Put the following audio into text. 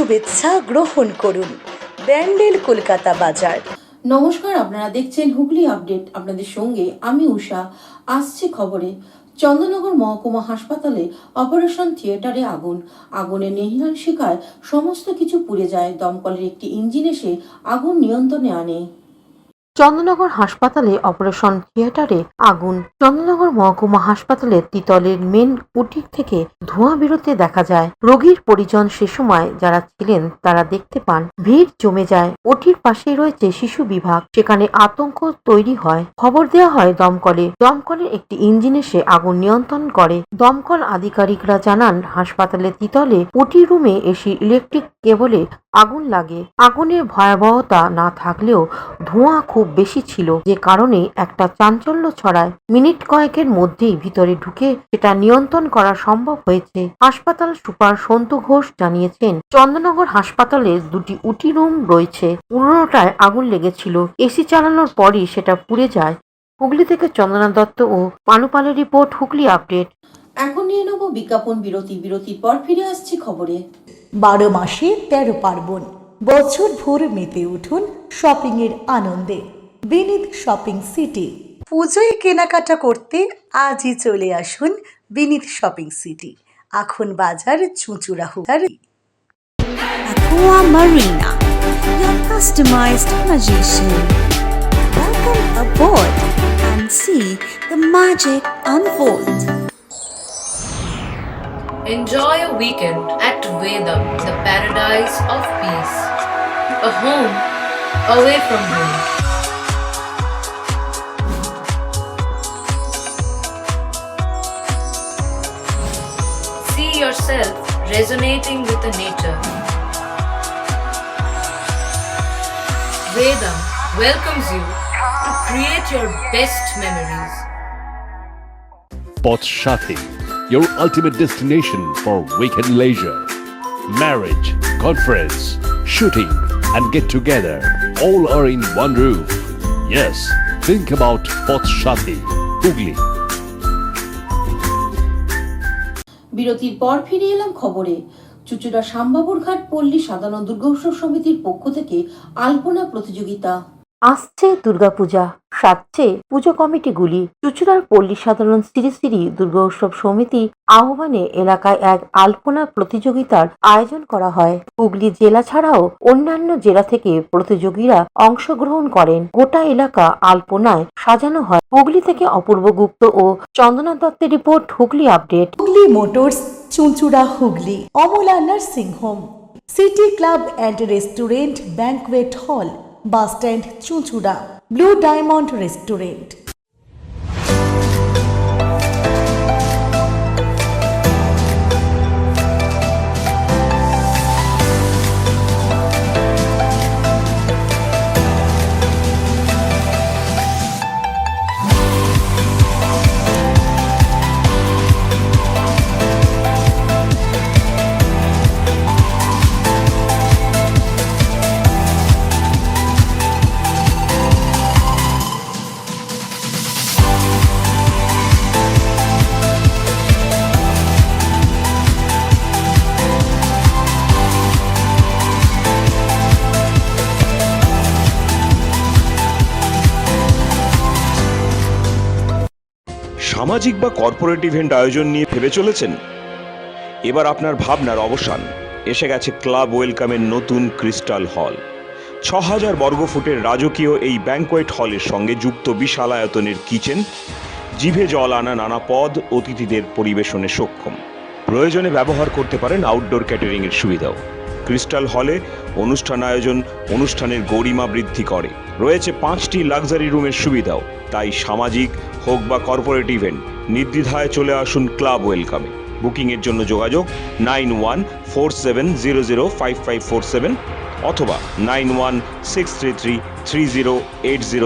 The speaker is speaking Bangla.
শুভেচ্ছা গ্রহণ করুন। ব্যান্ডেল কলকাতা বাজার। নমস্কার, আপনারা দেখছেন হুগলি আপডেট। আপনাদের সঙ্গে আমি উষা। আসছে খবরে, চন্দননগর মহকুমা হাসপাতালে অপারেশন থিয়েটারে আগুনের নেহিয়াল শিকায় সমস্ত কিছু পুড়ে যায়। দমকলের একটি ইঞ্জিন এসে আগুন নিয়ন্ত্রণে আনে। চন্দননগর হাসপাতালে অপারেশন থিয়েটারে আগুন। চন্দননগর মহকুমা হাসপাতালের তিতলের মেন উটি থেকে ধোঁয়া বেরোতে দেখা যায়। রোগীর পরিজন সে সময় যারা ছিলেন তারা দেখতে পান ভিড় জমে যায়। ওটির পাশেই রয়েছে শিশু বিভাগ, সেখানে আতঙ্ক তৈরি হয়। খবর দেওয়া হয় দমকলের একটি ইঞ্জিন এসে আগুন নিয়ন্ত্রণ করে। দমকল আধিকারিকরা জানান, হাসপাতালের তিতলে ওটি রুমে এসে ইলেকট্রিক কেবলে আগুন লাগে। আগুনের ভয়াবহতা না থাকলেও ধোঁয়া খুব বেশি ছিল, যে কারণে একটা চাঞ্চল্য ছড়ায়। মিনিট কয়েকের মধ্যেই ভিতরে ঢুকে সেটা নিয়ন্ত্রণ করা সম্ভব হয়েছে। হাসপাতাল সুপার সন্তু ঘোষ জানিয়েছেন, চন্দননগর হাসপাতালে দুটি উটি রুম রয়েছে, পুরোটায় আগুন লেগেছিল। এসি চালানোর পরই সেটা পুড়ে যায়। হুগলি থেকে চন্দনা দত্ত ও পানুপালের রিপোর্ট, হুগলি আপডেট। এখন নিয়ে নেব বিজ্ঞাপন বিরতি। বিরতির পর ফিরে আসছি খবরে। 12 মাসে 13 পার্বণ, বছর ভোর মেতে উঠুন শপিং এর আনন্দে। বিনীত শপিং সিটি। পুজোয় কেনাকাটা করতে আজই চলে আসুন বিনীত শপিং সিটি, এখন বাজার চুঁচুড়াহুড়ি। Aqua Marina, your customized magician. Welcome aboard and see the magic unfold. Enjoy a weekend at Vedam, the paradise of peace. A home away from home. See yourself resonating with the nature. Vedam welcomes you to create your best memories. Potshati, your ultimate destination for weekend leisure. Marriage, conference, shooting, and get together all are in one roof. Yes, think about Potshati, Hugli. বিরতির পর ফিরে এলাম খবরে। চুঁচুড়া শ্যামবাবুর ঘাট পল্লী সাধারণ দুর্গোৎসব সমিতির পক্ষ থেকে আলপনা প্রতিযোগিতা। আসছে দুর্গাপূজা, সাজছে পুজো কমিটিগুলি। চুঁচুড়ার পল্লী সাধারণ শ্রী শ্রী দুর্গোৎসব সমিতি আহ্বানে এলাকায় এক আলপনা প্রতিযোগিতার আয়োজন করা হয়। হুগলি জেলা ছাড়াও অন্যান্য জেলা থেকে প্রতিযোগীরা অংশগ্রহণ করেন। গোটা এলাকা আলপনায় সাজানো হয়। হুগলি থেকে অপূর্ব গুপ্ত ও চন্দনা দত্তের report, Hooghly update. Hooghly motors, Chuchura Hooghly. Amala nursing home, city club and restaurant, banquet হল, বাস স্ট্যান্ড চুঁচুড়া, ব্লু ডায়মন্ড রেস্টুরেন্ট। সামাজিক বা কর্পোরেট ইভেন্ট আয়োজন নিয়ে ভেবে চলেছেন? এবার আপনার ভাবনার অবসান। এসে গেছে ক্লাব ওয়েলকামের নতুন ক্রিস্টাল হল। 6000 বর্গফুটের রাজকীয় এই ব্যাংকোয়েট হলের সঙ্গে যুক্ত বিশাল আয়তনের কিচেন, জিভে জল আনা নানা পদ অতিথিদের পরিবেশনে সক্ষম। প্রয়োজনে ব্যবহার করতে পারেন আউটডোর ক্যাটারিং এর সুবিধাও। ক্রিস্টাল হলে অনুষ্ঠান আয়োজন অনুষ্ঠানের গরিমা বৃদ্ধি করে। রয়েছে 5টি লাক্সারি রুমের সুবিধাও। তাই সামাজিক হোক বা কর্পোরেট ইভেন্ট, নির্দ্বিধায় চলে আসুন ক্লাব ওয়েলকামে। বুকিংয়ের জন্য যোগাযোগ 9147005547 অথবা 9163333080